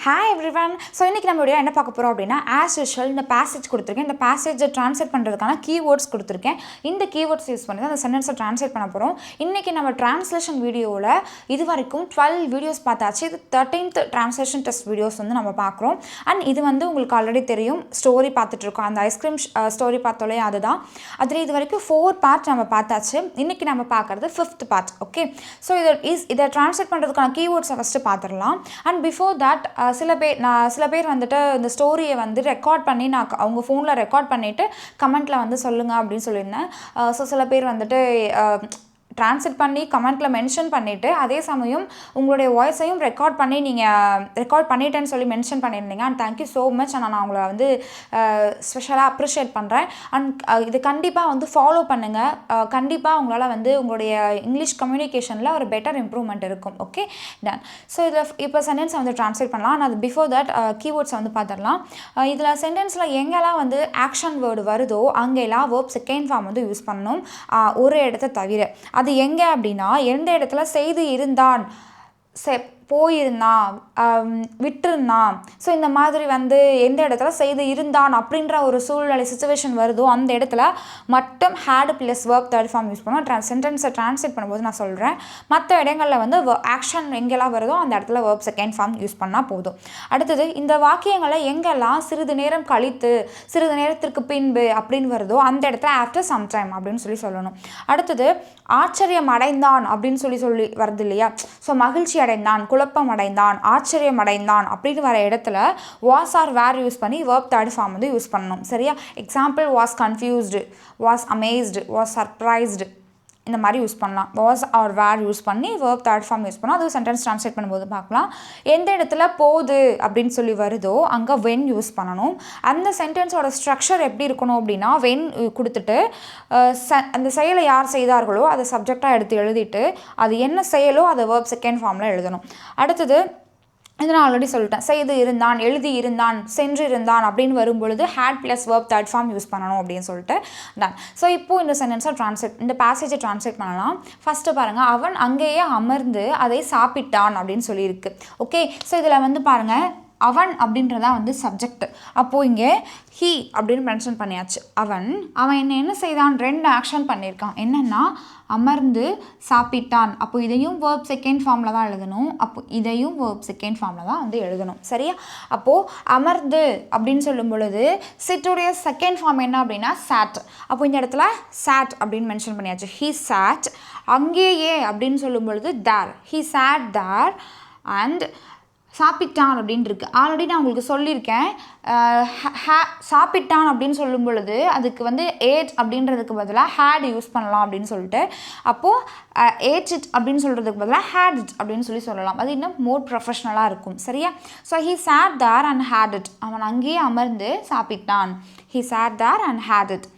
Hi everyone. So இன்னைக்கு நம்ம video என்ன பார்க்க போறோம் அப்படினா as usual இந்த passage கொடுத்திருக்கேன். இந்த passage translate பண்றதுக்கான keywords கொடுத்திருக்கேன். இந்த keywords யூஸ் பண்ணி அந்த sentence translate பண்ண போறோம். இன்னைக்கு நம்ம translation வீடியோல இதுவரைக்கும் 12 வீடியோஸ் பார்த்தாச்சு. இது 13th translation test வீடியோஸ் வந்து நம்ம பார்க்கறோம். and இது வந்து உங்களுக்கு ஆல்ரெடி தெரியும். ஸ்டோரி பார்த்துட்டு இருக்கோம். அந்த ஐஸ்கிரீம் ஸ்டோரி பார்த்தோலே அதுதான். அதுல இதுவரைக்கும் 4 பார்ட் நம்ம பார்த்தாச்சு. இன்னைக்கு நம்ம பார்க்கிறது 5th பார்ட். ஓகே. சோ இத translate பண்றதுக்கான keywords ஃபர்ஸ்ட் பார்த்துறலாம். and before that சில பேர் வந்துட்டு இந்த ஸ்டோரியை வந்து ரெக்கார்ட் பண்ணி நான் அவங்க ஃபோனில் ரெக்கார்ட் பண்ணிவிட்டு கமெண்ட்டில் வந்து சொல்லுங்கள் அப்படின்னு சொல்லியிருந்தேன். ஸோ சில பேர் வந்துட்டு ட்ரான்ஸ்லேட் பண்ணி கமெண்ட்டில் மென்ஷன் பண்ணிவிட்டு அதே சமயம் உங்களுடைய வாய்ஸையும் ரெக்கார்ட் பண்ணி நீங்கள் ரெக்கார்ட் பண்ணிட்டேன்னு சொல்லி மென்ஷன் பண்ணியிருந்தீங்க. And thank you so much. நான் உங்களை வந்து ஸ்பெஷலாக அப்ரிஷியேட் பண்ணுறேன். அண்ட் இது கண்டிப்பாக வந்து ஃபாலோ பண்ணுங்கள். கண்டிப்பாக உங்களால் வந்து உங்களுடைய இங்கிலீஷ் கம்யூனிகேஷனில் ஒரு பெட்டர் இம்ப்ரூவ்மெண்ட் இருக்கும். Okay done. ஸோ இதில் இப்போ சென்டென்ஸை வந்து ட்ரான்ஸ்லேட் பண்ணலாம். ஆனால் அது பிஃபோர் தட் கீவேர்ட்ஸை வந்து பார்த்துடலாம். இதில் சென்டென்ஸில் எங்கெல்லாம் வந்து ஆக்ஷன் வேர்டு வருதோ அங்கெல்லாம் வேர்ப் செகண்ட் ஃபார்ம் வந்து யூஸ் பண்ணணும், ஒரு இடத்த தவிர. அது எங்கே அப்படின்னா எந்த இடத்துல செய்து இருந்தான், போயிருந்தான், விட்டுருந்தான். ஸோ இந்த மாதிரி வந்து எந்த இடத்துல செய்து இருந்தான் அப்படின்ற ஒரு சூழ்நிலை சுச்சுவேஷன் வருதோ அந்த இடத்துல மட்டும் had plus verb third form use பண்ணுவோம். சென்டென்ஸை ட்ரான்ஸ்லேட் பண்ணும்போது நான் சொல்கிறேன். மற்ற இடங்களில் வந்து ஆக்ஷன் எங்கெல்லாம் வருதோ அந்த இடத்துல வேர்ப் செகண்ட் ஃபார்ம் யூஸ் பண்ணால் போதும். அடுத்தது இந்த வாக்கியங்களை எங்கெல்லாம் சிறிது நேரம் கழித்து, சிறிது நேரத்திற்கு பின்பு அப்படின்னு வருதோ அந்த இடத்துல ஆஃப்டர் சம் டைம் அப்படின்னு சொல்லணும். அடுத்தது ஆச்சரியம் அடைந்தான் அப்படின்னு சொல்லி வருது இல்லையா. ஸோ மகிழ்ச்சி அடைந்தான், குழப்பம் அடைந்தான், ஆச்சரியம் அடைந்தான் அப்படின்னு வர இடத்துல வாஸ் ஆர் வேர் யூஸ் பண்ணி வேர்ப் தேர்ட் ஃபார்ம் வந்து யூஸ் பண்ணணும். சரியா? Example was confused, was amazed, was surprised, இந்த மாதிரி யூஸ் பண்ணலாம். வாஸ் ஆர் வேர் யூஸ் பண்ணி வேர்ப் தேர்ட் ஃபார்ம் யூஸ் பண்ணலாம். அது சென்டென்ஸ் ட்ரான்ஸ்லேட் பண்ணும்போது பார்க்கலாம். எந்த இடத்துல போது அப்படின்னு சொல்லி வருதோ அங்கே வென் யூஸ் பண்ணணும். அந்த சென்டென்ஸோட ஸ்ட்ரக்சர் எப்படி இருக்கணும் அப்படின்னா வென் கொடுத்துட்டு அந்த செயலை யார் செய்தார்களோ அதை சப்ஜெக்டாக எடுத்து எழுதிட்டு அது என்ன செயலோ அதை வேர்ப் செகண்ட் ஃபார்மில் எழுதணும். அடுத்தது இது நான் ஆல்ரெடி சொல்லிட்டேன். செய்து இருந்தான், எழுதி இருந்தான், சென்று இருந்தான் அப்படின்னு வரும்பொழுது had plus verb third form use பண்ணணும் அப்படின்னு சொல்லிட்டு டன். ஸோ இப்போது இந்த சென்டென்ஸை இந்த பேசேஜை ட்ரான்ஸ்லேட் பண்ணலாம். ஃபஸ்ட்டு பாருங்கள், அவன் அங்கேயே அமர்ந்து அதை சாப்பிட்டான் அப்படின்னு சொல்லியிருக்கு. ஓகே. ஸோ இதில் வந்து பாருங்கள், அவன் அப்படின்றதா வந்து சப்ஜெக்ட். அப்போது இங்கே ஹீ அப்படின்னு மென்ஷன் பண்ணியாச்சு. அவன் என்ன செய்தான், 2 ஆக்ஷன் பண்ணியிருக்கான். என்னென்னா அமர்ந்து சாப்பிட்டான். அப்போ இதையும் வேர்ப் செகண்ட் ஃபார்மில் தான் எழுதணும். அப்போ இதையும் வேர்ப் செகண்ட் ஃபார்மில் தான் வந்து எழுதணும். சரியா? அப்போது அமர்ந்து அப்படின்னு சொல்லும் பொழுது சிட்டுடைய செகண்ட் ஃபார்ம் என்ன அப்படின்னா சாட். அப்போ இந்த இடத்துல சாட் அப்படின்னு மென்ஷன் பண்ணியாச்சு. He sat. அங்கேயே அப்படின்னு சொல்லும் பொழுது there. He sat there. And சாப்பிட்டான் அப்படின்னு இருக்கு. ஆல்ரெடி நான் உங்களுக்கு சொல்லியிருக்கேன். சாப்பிட்டான் அப்படின்னு சொல்லும் பொழுது அதுக்கு வந்து ஏட் அப்படின்றதுக்கு பதிலாக ஹேட் யூஸ் பண்ணலாம் அப்படின்னு சொல்லிட்டு, அப்போது ஏட் இட் அப்படின்னு சொல்கிறதுக்கு பதிலாக ஹேட் இட் அப்படின்னு சொல்லலாம். அது இன்னும் மோர் ப்ரொஃபஷ்னலாக இருக்கும். சரியா? So he sat there and had it. அவன் அங்கேயே அமர்ந்து சாப்பிட்டான். He sat there and had it.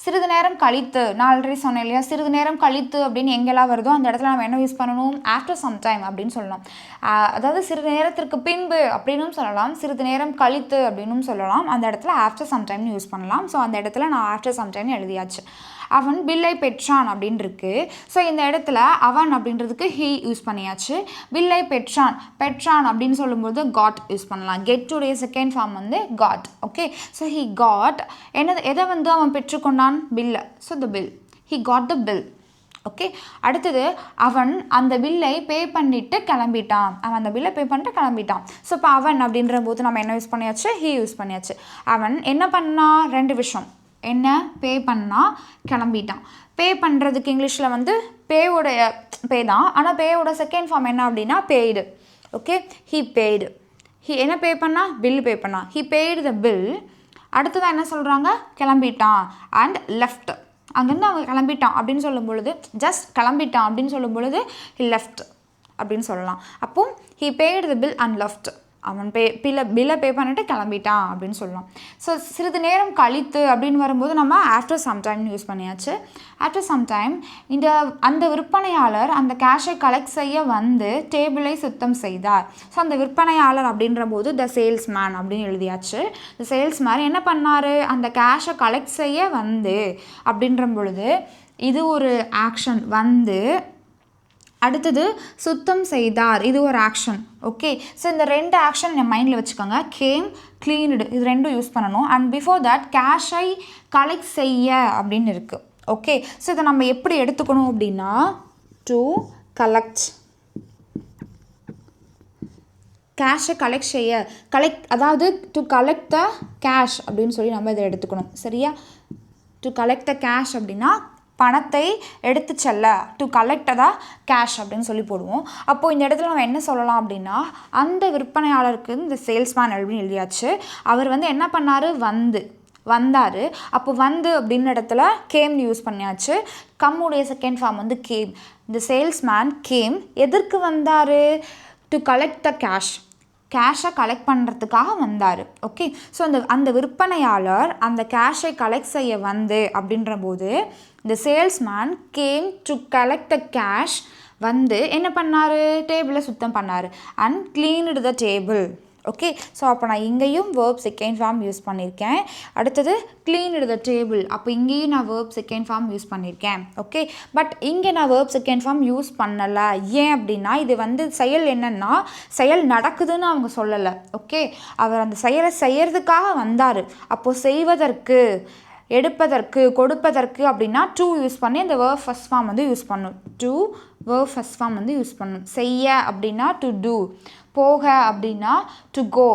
சிறிது நேரம் கழித்து, நான் ஆல்ரெடி சொன்னேன் இல்லையா, சிறிது நேரம் கழித்து அப்படின்னு எங்கெல்லாம் வருதோ அந்த இடத்துல நம்ம என்ன யூஸ் பண்ணணும், ஆஃப்டர் சம் டைம் அப்படின்னு சொல்லலாம். அதாவது சிறிது நேரத்திற்கு பின்பு அப்படின்னும் சொல்லலாம், சிறிது நேரம் கழித்து அப்படின்னும் சொல்லலாம். அந்த இடத்துல ஆஃப்டர் சம் டைம்னு யூஸ் பண்ணலாம். ஸோ அந்த இடத்துல நான் ஆஃப்டர் சம் டைம்னு எழுதியாச்சு. அவன் பில்லை பெற்றான் அப்படின்னு இருக்கு. ஸோ இந்த இடத்துல அவன் அப்படின்றதுக்கு ஹீ யூஸ் பண்ணியாச்சு. பில்லை பெற்றான் அப்படின்னு சொல்லும்போது காட் யூஸ் பண்ணலாம். கெட்டுடைய செகண்ட் ஃபார்ம் வந்து got. Okay. So he got எதை வந்து அவன் பெற்றுக்கொண்டான், பில்லை. So the bill, he got the bill. Okay. அடுத்தது அவன் அந்த பில்லை பே பண்ணிட்டு கிளம்பிட்டான். அவன் அந்த பில்லை பே பண்ணிட்டு கிளம்பிட்டான். ஸோ இப்போ அவன் அப்படின்ற போது நம்ம என்ன யூஸ் பண்ணியாச்சு, ஹீ யூஸ் பண்ணியாச்சு. அவன் என்ன பண்ணா, 2 விஷயம். என்ன பே பண்ணால் கிளம்பிட்டான். பே பண்ணுறதுக்கு இங்கிலீஷில் வந்து பேவோடைய பே தான். ஆனால் பேயோட செகண்ட் ஃபார்ம் என்ன அப்படின்னா பெய்டு. ஓகே. He paid. என்ன பே பண்ணா, பில் பே பண்ணா. He paid the bill. அடுத்ததான் என்ன சொல்கிறாங்க, கிளம்பிட்டான் அண்ட் லெஃப்ட். அங்கேருந்து அவங்க கிளம்பிட்டான் அப்படின்னு சொல்லும் பொழுது, ஜஸ்ட் கிளம்பிட்டான் அப்படின்னு சொல்லும் பொழுது ஹி லெஃப்ட் அப்படின்னு சொல்லலாம். அப்போ he paid the bill and left. அவன் பில்லை பே பண்ணிட்டு கிளம்பிட்டான் அப்படின்னு சொல்லலாம். ஸோ சிறிது நேரம் கழித்து அப்படின்னு வரும்போது நம்ம ஆஃப்டர் சம் டைம் யூஸ் பண்ணியாச்சு. ஆஃப்டர் சம் டைம் அந்த விற்பனையாளர் அந்த கேஷை கலெக்ட் செய்ய வந்து டேபிளை சுத்தம் செய்தார். ஸோ அந்த விற்பனையாளர் அப்படின்ற போது த சேல்ஸ்மேன் அப்படின்னு எழுதியாச்சு. த சேல்ஸ்மேன் என்ன பண்ணார், அந்த கேஷை கலெக்ட் செய்ய வந்து அப்படின்ற பொழுது இது ஒரு ஆக்ஷன் வந்து அடுத்தது சுத்தம் செய்தார், இது ஒரு ஆக்ஷன். ஓகே, ஸோ இந்த 2 ஆக்ஷன் என் மைண்டில் வச்சுக்கோங்க. கேம், க்ளீன்டு, இது 2 யூஸ் பண்ணணும். அண்ட் பிஃபோர் தட் கேஷை கலெக்ட் செய்ய அப்படின்னு இருக்குது. ஓகே, ஸோ இதை நம்ம எப்படி எடுத்துக்கணும் அப்படின்னா டு கலெக்ட், கேஷை கலெக்ட் செய்ய, அதாவது டு கலெக்ட் த கேஷ் அப்படின்னு சொல்லி நம்ம இதை எடுத்துக்கணும். சரியா? டு கலெக்ட் த கேஷ் அப்படின்னா பணத்தை எடுத்து செல்ல, டு கலெக்ட் த கேஷ் அப்படின்னு சொல்லி போடுவோம். அப்போது இந்த இடத்துல நம்ம என்ன சொல்லலாம் அப்படின்னா அந்த விற்பனையாளருக்கு இந்த சேல்ஸ்மேன் அப்படின்னு எழுதியாச்சு. அவர் என்ன பண்ணார், வந்தார். அப்போ அப்படின்னு இடத்துல கேம் யூஸ் பண்ணியாச்சு. கம்முடைய செகண்ட் ஃபார்ம் கேம். இந்த சேல்ஸ்மேன் கேம் எதற்கு வந்தார்? டு கலெக்ட் த கேஷை கலெக்ட் பண்ணுறதுக்காக வந்தார். ஓகே, ஸோ அந்த விற்பனையாளர் அந்த கேஷை கலெக்ட் செய்ய அப்படின்ற போது இந்த salesman came to collect the cash என்ன பண்ணார்? டேபிளை சுத்தம் பண்ணார். And cleaned the table. Okay, so அப்போ நான் இங்கேயும் வேர்ப் செகண்ட் ஃபார்ம் யூஸ் பண்ணியிருக்கேன். அடுத்தது க்ளீன்டு த டேபிள், அப்போ இங்கேயும் நான் வேர்ப் செகண்ட் ஃபார்ம் யூஸ் பண்ணியிருக்கேன். ஓகே, பட் இங்கே நான் வேர்ப் செகண்ட் ஃபார்ம் யூஸ் பண்ணலை. ஏன் அப்படின்னா இது செயல் என்னென்னா செயல் நடக்குதுன்னு அவங்க சொல்லலை. ஓகே, அவர் அந்த செயலை செய்யறதுக்காக வந்தார். அப்போது செய்வதற்கு, எடுப்பதற்கு, கொடுப்பதற்கு அப்படின்னா டு யூஸ் பண்ணி அந்த வேர்ப் ஃபர்ஸ்ட் ஃபார்ம் யூஸ் பண்ணணும். To verb first form use பண்ணணும். செய்ய அப்படின்னா டு டூ, போக அப்படின்னா டு கோ,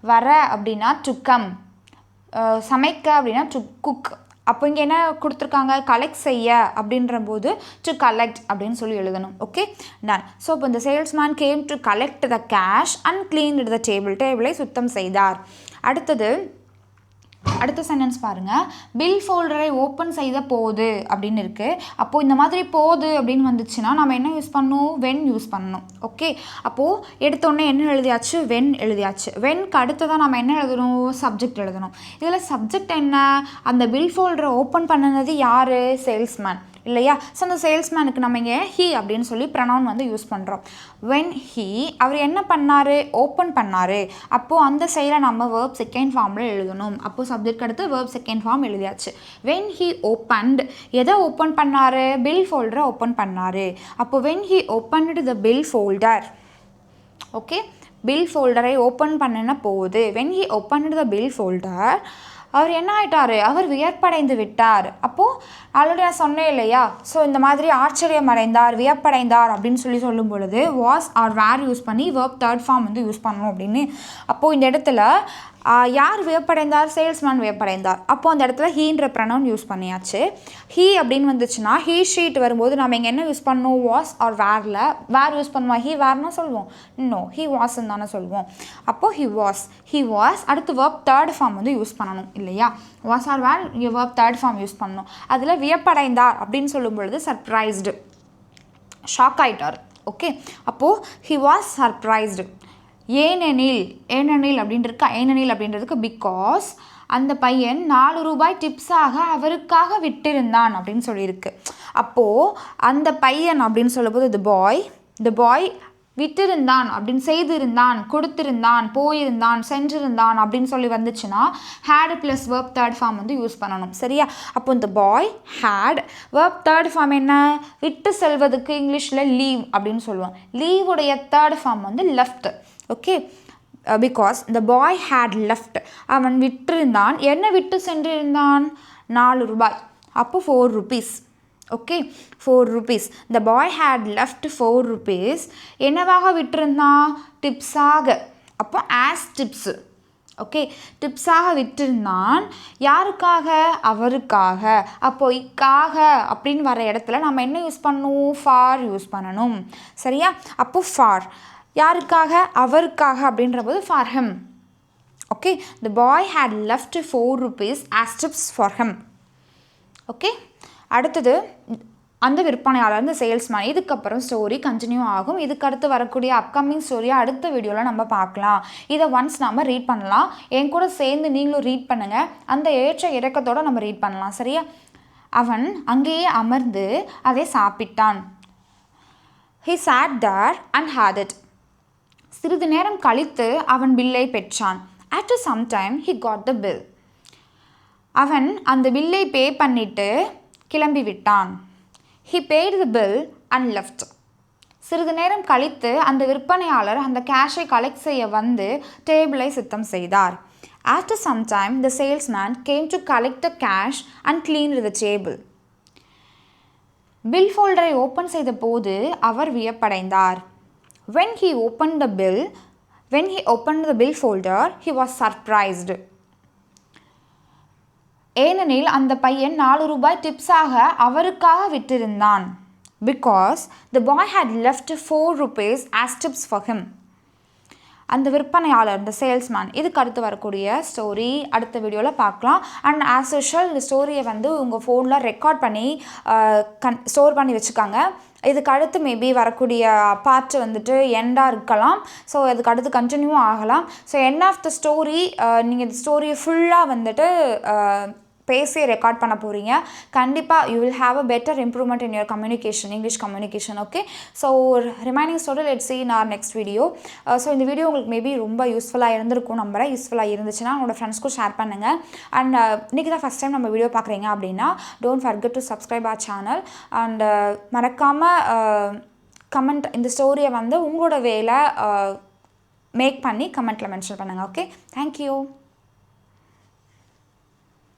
வர அப்படின்னா டு கம், சமைக்க அப்படின்னா டு குக். அப்போ இங்கே என்ன கொடுத்துருக்காங்க? கலெக்ட் செய்ய அப்படின்ற போது டு கலெக்ட் அப்படின்னு சொல்லி எழுதணும். Okay, ton. ஸோ இப்போ இந்த salesman came to collect the cash and cleaned the டேபிளை சுத்தம் செய்தார். அடுத்த சென்டென்ஸ் பாருங்கள். பில் ஃபோல்டரை ஓப்பன் செய்த போது அப்படின்னு இருக்குது. அப்போது இந்த மாதிரி போது அப்படின்னு வந்துச்சுன்னா நம்ம என்ன யூஸ் பண்ணணும்? வென் யூஸ் பண்ணணும். ஓகே, அப்போது எடுத்தோடனே என்ன எழுதியாச்சு? வென் எழுதியாச்சு. வென்க்கு அடுத்ததான் நம்ம என்ன எழுதணும்? சப்ஜெக்ட் எழுதணும். இதில் சப்ஜெக்ட் என்ன? அந்த பில் ஃபோல்டரை ஓப்பன் பண்ணினது யார்? சேல்ஸ்மேன் இல்லையா? ஸோ அந்த சேல்ஸ்மேனுக்கு நம்ம இங்கே ஹீ அப்படின்னு சொல்லி ப்ரனவுன் யூஸ் பண்ணுறோம். வென் ஹீ, அவர் என்ன பண்ணார்? ஓப்பன் பண்ணார். அப்போது அந்த செயலை நம்ம வேர்ப் செகண்ட் ஃபார்மில் எழுதணும். அப்போது சப்ஜெக்ட் அடுத்து வேர்ப் செகண்ட் ஃபார்ம் எழுதியாச்சு. வென் ஹீ ஓப்பன்ட், எதை ஓப்பன் பண்ணார்? பில் ஃபோல்டரை ஓப்பன் பண்ணார். அப்போது when he opened the bill folder. Okay, bill ஃபோல்டரை ஓப்பன் பண்ணின போது when he opened the bill folder, அவர் என்ன ஆகிட்டார்? அவர் வியப்படைந்து விட்டார். அப்போது ஆல்ரெடி நான் சொன்னேன் இல்லையா? ஸோ இந்த மாதிரி ஆச்சரியம் அடைந்தார், வியப்படைந்தார் அப்படின்னு சொல்லும் பொழுது வாஸ் ஆர் வேர் யூஸ் பண்ணி வேர்ப் தேர்ட் ஃபார்ம் யூஸ் பண்ணணும் அப்படின்னு. அப்போது இந்த இடத்துல யார் வியப்படைந்தார்? சேல்ஸ்மேன் வியப்படைந்தார். அப்போது அந்த இடத்துல ஹீன்ற ப்ரனவுன் யூஸ் பண்ணியாச்சு. ஹீ அப்படின்னு வந்துச்சுன்னா ஹீ ஷீட் வரும்போது நம்ம இங்கே என்ன யூஸ் பண்ணணும்? வாஸ் ஆர் வேர் யூஸ் பண்ணுவோம். ஹீ வேர்னா சொல்லுவோம்? நோ, ஹீ வாஸ்ன்னு தானே சொல்லுவோம். அப்போது ஹீ வாஸ் அடுத்து வேர்ப் தேர்ட் ஃபார்ம் யூஸ் பண்ணணும் இல்லையா? Was or were verb third form use பண்ணணும். அதில் வியப்படைந்தார் அப்படின்னு சொல்லும் பொழுது சர்ப்ரைஸ்டு, ஷாக் ஆகிட்டார். ஓகே, அப்போது ஹி வாஸ் சர்ப்ரைஸ்டு. ஏனெனில் அப்படின்றதுக்கு பிகாஸ் அந்த பையன் 4 ரூபாய் டிப்ஸாக அவருக்காக விட்டிருந்தான் அப்படின்னு சொல்லியிருக்கு. அப்போது அந்த பையன் அப்படின்னு சொல்லும்போது த பாய் விட்டிருந்தான் அப்படின்னு செய்திருந்தான், கொடுத்திருந்தான், போயிருந்தான், சென்றிருந்தான் அப்படின்னு சொல்லி வந்துச்சுன்னா had plus verb third form use பண்ணணும். சரியா? அப்போ இந்த boy had, verb third form என்ன? விட்டு செல்வதுக்கு இங்கிலீஷில் லீவ் அப்படின்னு சொல்லுவோம். லீவுடைய third form left. Okay, because the boy had left, அவன் விட்டிருந்தான். என்ன விட்டு சென்றிருந்தான்? 4 ரூபாய். அப்போ 4 rupees. Okay, 4 rupees. the boy had left 4 rupees. என்னவாக விட்டிருந்தான்? டிப்ஸாக. அப்போ ஆஸ் டிப்ஸு. ஓகே, டிப்ஸாக விட்டிருந்தான். யாருக்காக? அவருக்காக. அப்போ இக்காக அப்படின்னு வர இடத்துல நம்ம என்ன யூஸ் பண்ணணும்? ஃபார் யூஸ் பண்ணணும். சரியா? அப்போ ஃபார் யாருக்காக? அவருக்காக அப்படின்ற போது for him. Okay, the boy had left 4 rupees as tips for him. Okay, அடுத்தது அந்த விற்பனையாளர், இந்த சேல்ஸ்மேன். இதுக்கப்புறம் ஸ்டோரி கண்டினியூ ஆகும். இதுக்கு அடுத்து வரக்கூடிய அப்கமிங் ஸ்டோரியை அடுத்த வீடியோவில் நம்ம பார்க்கலாம். இதை ஒன்ஸ் நம்ம ரீட் பண்ணலாம். என் கூட சேர்ந்து நீங்களும் ரீட் பண்ணுங்கள். அந்த ஏற்ற இறக்கத்தோடு நம்ம ரீட் பண்ணலாம். சரியா? அவன் அங்கேயே அமர்ந்து அதை சாப்பிட்டான். he sat there and had it. சிறிது நேரம் கழித்து அவன் பில்லை பெற்றான். After some time he got the bill. அவன் அந்த பில்லை பே பண்ணிட்டு கிளம்பி விட்டான். He paid the bill and left. சிறிது நேரம் கழித்து அந்த விற்பனையாளர் அந்த கேஷை கலெக்ட் செய்ய வந்து டேபிளை சுத்தம் செய்தார். After some time, the salesman came to collect the cash and cleaned the table. Bill ஃபோல்டரை ஓப்பன் செய்த போது அவர் வியப்படைந்தார். When he opened the bill folder, he was surprised. ஏனெனில் அந்த பையன் 4 ரூபாய் டிப்ஸாக அவருக்காக விட்டிருந்தான். Because the boy had left 4 rupees as tips for him. அந்த விற்பனையாளர், இந்த சேல்ஸ்மேன், இதுக்கு அடுத்து வரக்கூடிய ஸ்டோரி அடுத்த வீடியோவில் பார்க்கலாம். அண்ட் ஆஸ் யூஷுவல் இந்த ஸ்டோரியை வந்து உங்கள் ஃபோனில் ரெக்கார்ட் பண்ணி ஸ்டோர் பண்ணி வச்சுக்காங்க. இதுக்கு அடுத்து மேபி வரக்கூடிய பார்ட் வந்துட்டு எண்டாக இருக்கலாம். ஸோ அதுக்கு அடுத்து கண்டினியூ ஆகலாம். So end of the story நீங்கள் இந்த ஸ்டோரியை ஃபுல்லாக வந்துட்டு பேசி ரெக்கார்ட் பண்ண போகிறீங்க. கண்டிப்பாக you will have a better improvement in your communication, English communication. Okay, so remaining story let's see in our next video. So இந்த வீடியோ உங்களுக்கு மேபி ரொம்ப யூஸ்ஃபுல்லாக இருந்திருக்கும் நம்புறேன். யூஸ்ஃபுல்லாக இருந்துச்சுன்னா உங்களோட ஃப்ரெண்ட்ஸ்க்கும் ஷேர் பண்ணுங்கள். அண்ட் இன்றைக்கி தான் ஃபஸ்ட் டைம் நம்ம வீடியோ பார்க்குறீங்க அப்படின்னா don't forget to subscribe our channel. And மறக்காமல் கமெண்ட், இந்த ஸ்டோரியை வந்து உங்களோட வேலை மேக் பண்ணி கமெண்ட்டில் மென்ஷன் பண்ணுங்கள். Okay, thank you.